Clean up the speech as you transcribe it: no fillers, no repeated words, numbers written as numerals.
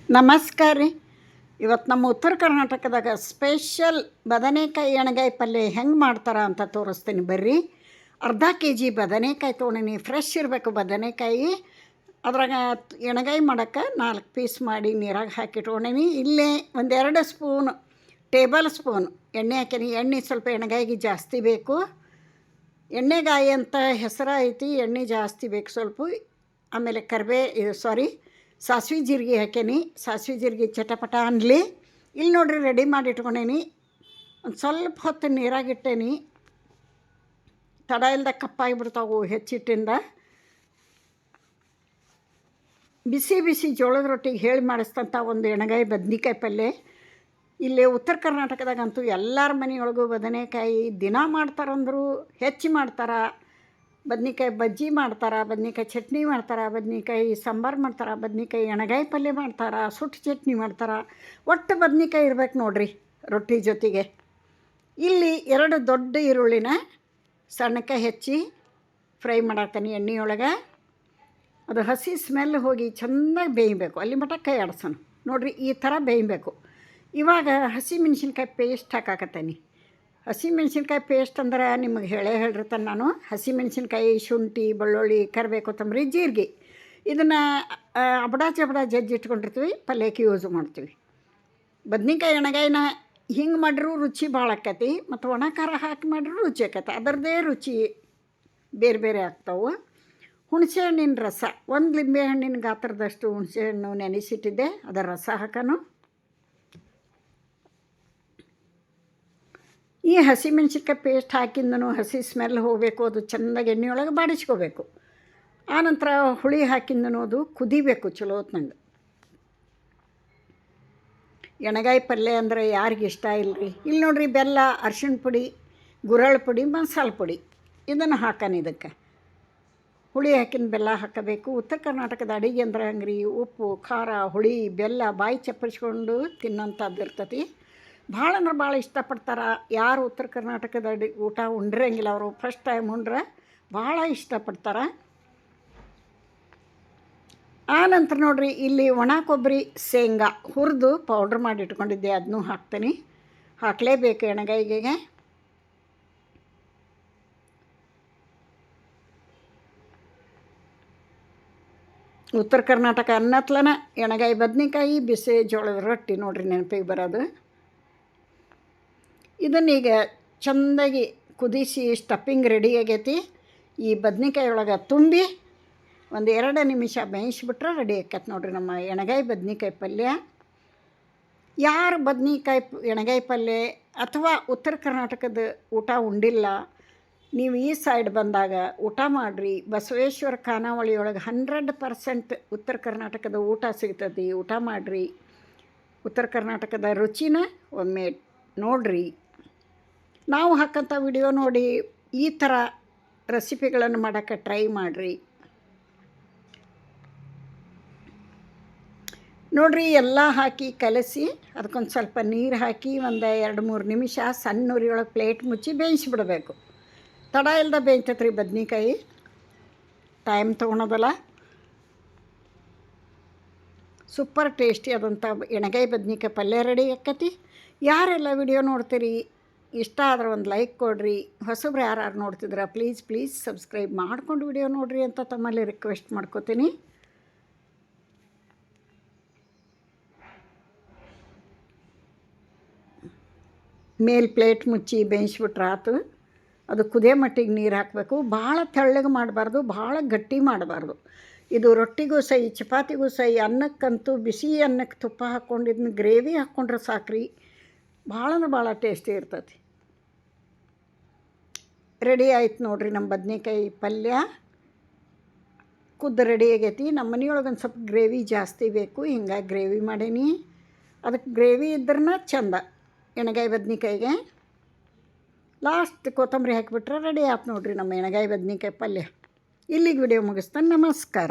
ನಮಸ್ಕಾರ ರೀ. ಇವತ್ತು ನಮ್ಮ ಉತ್ತರ ಕರ್ನಾಟಕದಾಗ ಸ್ಪೆಷಲ್ ಬದನೆಕಾಯಿ ಎಣ್ಗಾಯಿ ಪಲ್ಯ ಹೆಂಗೆ ಮಾಡ್ತಾರೆ ಅಂತ ತೋರಿಸ್ತೀನಿ ಬರ್ರಿ. ಅರ್ಧ ಕೆ ಜಿ ಬದನೆಕಾಯಿ ತೊಗೊಂಡಿನಿ. ಫ್ರೆಶ್ ಇರಬೇಕು ಬದನೆಕಾಯಿ. ಅದ್ರಾಗ ಎಣ್ಗಾಯಿ ಮಾಡೋಕ್ಕೆ 4 ಪೀಸ್ ಮಾಡಿ ನೀರಾಗ ಹಾಕಿ ಇಟ್ಕೊಂಡೀನಿ. ಇಲ್ಲೇ 1-2 ಸ್ಪೂನ್ ಟೇಬಲ್ ಸ್ಪೂನ್ ಎಣ್ಣೆ ಹಾಕೀನಿ. ಎಣ್ಣೆ ಸ್ವಲ್ಪ ಎಣ್ಗಾಯಿಗೆ ಜಾಸ್ತಿ ಬೇಕು. ಎಣ್ಣೆಗಾಯಿ ಅಂತ ಹೆಸರು ಐತಿ, ಎಣ್ಣೆ ಜಾಸ್ತಿ ಬೇಕು ಸ್ವಲ್ಪ. ಆಮೇಲೆ ಸಾಸಿವೆ ಜೀರಿಗೆ ಹಾಕೇನಿ. ಸಾಸಿವೆ ಜೀರಿಗೆ ಚಟಪಟ ಅನ್ನಲಿ. ಇಲ್ಲಿ ನೋಡಿರಿ ರೆಡಿ ಮಾಡಿ ಇಟ್ಕೊಂಡೇನಿ. ಒಂದು ಸ್ವಲ್ಪ ಹೊತ್ತು ನೀರಾಗಿಟ್ಟೇನಿ. ತಡ ಇಲ್ದ ಕಪ್ಪಾಗಿಬಿಡ್ತಾವು ಹೆಚ್ಚಿಟ್ಟಿಂದ. ಬಿಸಿ ಬಿಸಿ ಜೋಳದ ರೊಟ್ಟಿಗೆ ಹೇಳಿ ಮಾಡಿಸ್ತಂಥ ಒಂದು ಎಣ್ಗಾಯಿ ಬದ್ನಿಕಾಯಿ ಪಲ್ಯ. ಇಲ್ಲಿ ಉತ್ತರ ಕರ್ನಾಟಕದಾಗಂತೂ ಎಲ್ಲರ ಮನೆಯೊಳಗೂ ಬದನೆಕಾಯಿ ದಿನ ಮಾಡ್ತಾರಂದ್ರು ಹೆಚ್ಚು ಮಾಡ್ತಾರೆ. ಬದ್ನಿಕಾಯಿ ಬಜ್ಜಿ ಮಾಡ್ತಾರೆ, ಬದ್ನಿಕಾಯಿ ಚಟ್ನಿ ಮಾಡ್ತಾರೆ, ಬದ್ನಿಕಾಯಿ ಸಾಂಬಾರು ಮಾಡ್ತಾರೆ, ಬದ್ನಿಕಾಯಿ ಎಣ್ಗಾಯಿ ಪಲ್ಯ ಮಾಡ್ತಾರೆ, ಸುಟ್ಟು ಚಟ್ನಿ ಮಾಡ್ತಾರೆ. ಒಟ್ಟು ಬದ್ನಿಕಾಯಿ ಇರ್ಬೇಕು ನೋಡ್ರಿ ರೊಟ್ಟಿ ಜೊತೆಗೆ. ಇಲ್ಲಿ 2 ದೊಡ್ಡ ಈರುಳ್ಳಿನ ಸಣ್ಣಕ್ಕೆ ಹೆಚ್ಚಿ ಫ್ರೈ ಮಾಡಾಕ್ತೀನಿ ಎಣ್ಣೆಯೊಳಗೆ. ಅದು ಹಸಿ ಸ್ಮೆಲ್ ಹೋಗಿ ಚೆಂದಾಗಿ ಬೇಯಬೇಕು. ಅಲ್ಲಿ ಮಟ್ಟ ಕೈ ಆಡ್ಸೋಣ ನೋಡಿರಿ, ಈ ಥರ ಬೇಯಬೇಕು. ಇವಾಗ ಹಸಿ ಮೆಣಸಿನ್ಕಾಯಿ ಪೇಸ್ಟ್ ಹಾಕಾಕತ್ತೀನಿ. ಹಸಿ ಮೆಣಸಿನ್ಕಾಯಿ ಪೇಸ್ಟ್ ಅಂದ್ರೆ ನಿಮಗೆ ಹೇಳಿರ್ತಾನೆ ನಾನು. ಹಸಿ ಮೆಣಸಿನ್ಕಾಯಿ, ಶುಂಠಿ, ಬೆಳ್ಳುಳ್ಳಿ, ಕರಿಬೇವು, ಕೊತ್ತಂಬರಿ, ಜೀರಿಗೆ ಇದನ್ನು ಜಬಡ ಜಜ್ಜಿಟ್ಕೊಂಡಿರ್ತೀವಿ, ಪಲ್ಯಕ್ಕೆ ಯೂಸ್ ಮಾಡ್ತೀವಿ. ಬದ್ನಿಕಾಯಿ ಎಣ್ಗಾಯಿನ ಹಿಂಗೆ ಮಾಡಿರೂ ರುಚಿ ಭಾಳ ಆಕೈತಿ, ಮತ್ತು ಒಣ ಖಾರ ಹಾಕಿ ಮಾಡಿರೂ ರುಚಿ ಆಕೈತಿ. ಅದರದ್ದೇ ರುಚಿ ಬೇರೆ ಬೇರೆ ಆಗ್ತಾವೆ. ಹುಣಸೆ ಹಣ್ಣಿನ ರಸ, 1 ಲಿಂಬೆ ಹಣ್ಣಿನ ಗಾತ್ರದಷ್ಟು ಹುಣಸೆ ಹಣ್ಣು ನೆನೆಸಿಟ್ಟಿದ್ದೆ, ಅದರ ರಸ ಹಾಕೋಣ. ಈ ಹಸಿ ಮೆಣಸಿನ್ಕಾಯಿ ಪೇಸ್ಟ್ ಹಾಕಿಂದನು ಹಸಿ ಸ್ಮೆಲ್ ಹೋಗಬೇಕು. ಅದು ಚೆಂದಾಗಿ ಎಣ್ಣೆಯೊಳಗೆ ಬಾಡಿಸ್ಕೋಬೇಕು. ಆನಂತರ ಹುಳಿ ಹಾಕಿಂದನು ಅದು ಕುದಿಬೇಕು ಚಲೋ ಹೊತ್ನಂಗೆ. ಎಣ್ಗಾಯಿ ಪಲ್ಯ ಅಂದರೆ ಯಾರಿಗೆ ಇಷ್ಟ ಇಲ್ಲರಿ. ಇಲ್ಲಿ ನೋಡಿರಿ ಬೆಲ್ಲ, ಅರ್ಶಿಣ ಪುಡಿ, ಗುರಳ್ ಪುಡಿ, ಮಸಾಲೆ ಪುಡಿ ಇದನ್ನು ಹಾಕೋಣ. ಇದಕ್ಕೆ ಹುಳಿ ಹಾಕಿನ ಬೆಲ್ಲ ಹಾಕಬೇಕು. ಉತ್ತರ ಕರ್ನಾಟಕದ ಅಡುಗೆ ಅಂದ್ರೆ ಹಂಗ್ರಿ, ಉಪ್ಪು, ಖಾರ, ಹುಳಿ, ಬೆಲ್ಲ ಬಾಯಿ ಚಪ್ಪರಿಸ್ಕೊಂಡು ತಿನ್ನೋಂಥದ್ದು ಇರ್ತೈತಿ. ಭಾಳ ಅಂದ್ರೆ ಭಾಳ ಇಷ್ಟಪಡ್ತಾರೆ. ಯಾರು ಉತ್ತರ ಕರ್ನಾಟಕದ ಊಟ ಉಂಡಿರಂಗಿಲ್ಲ ಅವರು ಫಸ್ಟ್ ಟೈಮ್ ಉಂಡ್ರೆ ಭಾಳ ಇಷ್ಟಪಡ್ತಾರೆ. ಆನಂತರ ನೋಡಿರಿ ಇಲ್ಲಿ ಒಣ ಕೊಬ್ಬರಿ, ಶೇಂಗಾ ಹುರಿದು ಪೌಡ್ರ್ ಮಾಡಿ ಇಟ್ಕೊಂಡಿದ್ದೆ, ಅದನ್ನೂ ಹಾಕ್ತೀನಿ. ಹಾಕಲೇಬೇಕು ಎಣ್ಗಾಯಿಗೆ. ಉತ್ತರ ಕರ್ನಾಟಕ ಅನ್ನತ್ಲನ ಎಣ್ಗಾಯಿ ಬದ್ನಿಕಾಯಿ ಬಿಸಿ ಜೋಳದ ರೊಟ್ಟಿ ನೋಡಿರಿ ನೆನಪಿಗೆ ಬರೋದು. ಇದನ್ನೀಗ ಚೆಂದಾಗಿ ಕುದಿಸಿ ಸ್ಟಫಿಂಗ್ ರೆಡಿ ಆಗೈತಿ. ಈ ಬದ್ನಿಕಾಯಿ ಒಳಗೆ ತುಂಬಿ 1-2 ನಿಮಿಷ ಬೇಯಿಸ್ಬಿಟ್ರೆ ರೆಡಿ ಆಕೈತೆ ನೋಡಿರಿ ನಮ್ಮ ಎಣ್ಗಾಯಿ ಬದ್ನಿಕಾಯಿ ಪಲ್ಯ. ಯಾರು ಎಣ್ಗಾಯಿ ಪಲ್ಯ ಅಥವಾ ಉತ್ತರ ಕರ್ನಾಟಕದ ಊಟ ಉಂಡಿಲ್ಲ, ನೀವು ಈ ಸೈಡ್ ಬಂದಾಗ ಊಟ ಮಾಡಿರಿ. ಬಸವೇಶ್ವರ ಖಾನಾವಳಿಯೊಳಗೆ 100% ಉತ್ತರ ಕರ್ನಾಟಕದ ಊಟ ಸಿಗ್ತದೆ. ಊಟ ಮಾಡಿರಿ. ಉತ್ತರ ಕರ್ನಾಟಕದ ರುಚಿನ ಒಮ್ಮೆ ನೋಡಿರಿ. ನಾವು ಹಾಕೋಂಥ ವಿಡಿಯೋ ನೋಡಿ ಈ ಥರ ರೆಸಿಪಿಗಳನ್ನು ಮಾಡೋಕ್ಕೆ ಟ್ರೈ ಮಾಡಿರಿ. ನೋಡಿರಿ ಎಲ್ಲ ಹಾಕಿ ಕಲಸಿ ಅದಕ್ಕೊಂದು ಸ್ವಲ್ಪ ನೀರು ಹಾಕಿ 1-2-3 ನಿಮಿಷ ಸಣ್ಣ ಉರಿಯೊಳಗೆ ಪ್ಲೇಟ್ ಮುಚ್ಚಿ ಬೇಯಿಸಿಬಿಡಬೇಕು. ತಡ ಇಲ್ಲದ ಬೇಯ್ತೈತೆ ರೀ ಬದ್ನಿಕಾಯಿ, ಟೈಮ್ ತೊಗೊಳೋದಲ್ಲ. ಸೂಪರ್ ಟೇಸ್ಟಿ ಆದಂಥ ಎಣ್ಗಾಯಿ ಬದ್ನಿಕಾಯಿ ಪಲ್ಯ ರೆಡಿ ಆಕತಿ. ಯಾರೆಲ್ಲ ವಿಡಿಯೋ ನೋಡ್ತೀರಿ, ಇಷ್ಟ ಆದ್ರೆ ಒಂದು ಲೈಕ್ ಕೊಡಿರಿ. ಹೊಸಬ್ರು ಯಾರು ನೋಡ್ತಿದ್ರೆ ಪ್ಲೀಸ್ ಸಬ್ಸ್ಕ್ರೈಬ್ ಮಾಡ್ಕೊಂಡು ವಿಡಿಯೋ ನೋಡಿರಿ ಅಂತ ತಮ್ಮಲ್ಲಿ ರಿಕ್ವೆಸ್ಟ್ ಮಾಡ್ಕೋತೀನಿ. ಮೇಲೆ ಪ್ಲೇಟ್ ಮುಚ್ಚಿ ಬೇಯಿಸ್ಬಿಟ್ರೆ ಆತು. ಅದು ಕುದಿಯೋ ಮಟ್ಟಿಗೆ ನೀರು ಹಾಕಬೇಕು. ಭಾಳ ತೆಳ್ಳಗೆ ಮಾಡಬಾರ್ದು, ಭಾಳ ಗಟ್ಟಿ ಮಾಡಬಾರ್ದು. ಇದು ರೊಟ್ಟಿಗೂ ಸೈ, ಚಪಾತಿಗೂ ಸೈ, ಅನ್ನಕ್ಕಂತೂ ಬಿಸಿ ಅನ್ನಕ್ಕೆ ತುಪ್ಪ ಹಾಕ್ಕೊಂಡು ಇದನ್ನ ಗ್ರೇವಿ ಹಾಕ್ಕೊಂಡ್ರೆ ಸಾಕ್ರಿ. ಭಾಳ ಅಂದ್ರೆ ಭಾಳ ಟೇಸ್ಟಿ ಇರ್ತೈತಿ. ರೆಡಿ ಆಯ್ತು ನೋಡಿರಿ ನಮ್ಮ ಬದ್ನಿಕಾಯಿ ಪಲ್ಯ. ರೆಡಿ ಆಗೈತಿ. ನಮ್ಮ ಮನೆಯೊಳಗೆ ಒಂದು ಸ್ವಲ್ಪ ಗ್ರೇವಿ ಜಾಸ್ತಿ ಬೇಕು, ಹಿಂಗಾಗಿ ಗ್ರೇವಿ ಮಾಡೀನಿ. ಅದಕ್ಕೆ ಗ್ರೇವಿ ಇದ್ರನ್ನ ಚಂದ ಎಣ್ಗಾಯಿ ಬದ್ನಿಕಾಯಿಗೆ. ಲಾಸ್ಟ್ ಕೊತ್ತಂಬರಿ ಹಾಕಿಬಿಟ್ರೆ ರೆಡಿ ಆಯ್ತು ನೋಡಿರಿ ನಮ್ಮ ಎಣ್ಗಾಯಿ ಬದ್ನಿಕಾಯಿ ಪಲ್ಯ. ಇಲ್ಲಿಗೆ ವಿಡಿಯೋ ಮುಗಿಸ್ತಾನೆ. ನಮಸ್ಕಾರ.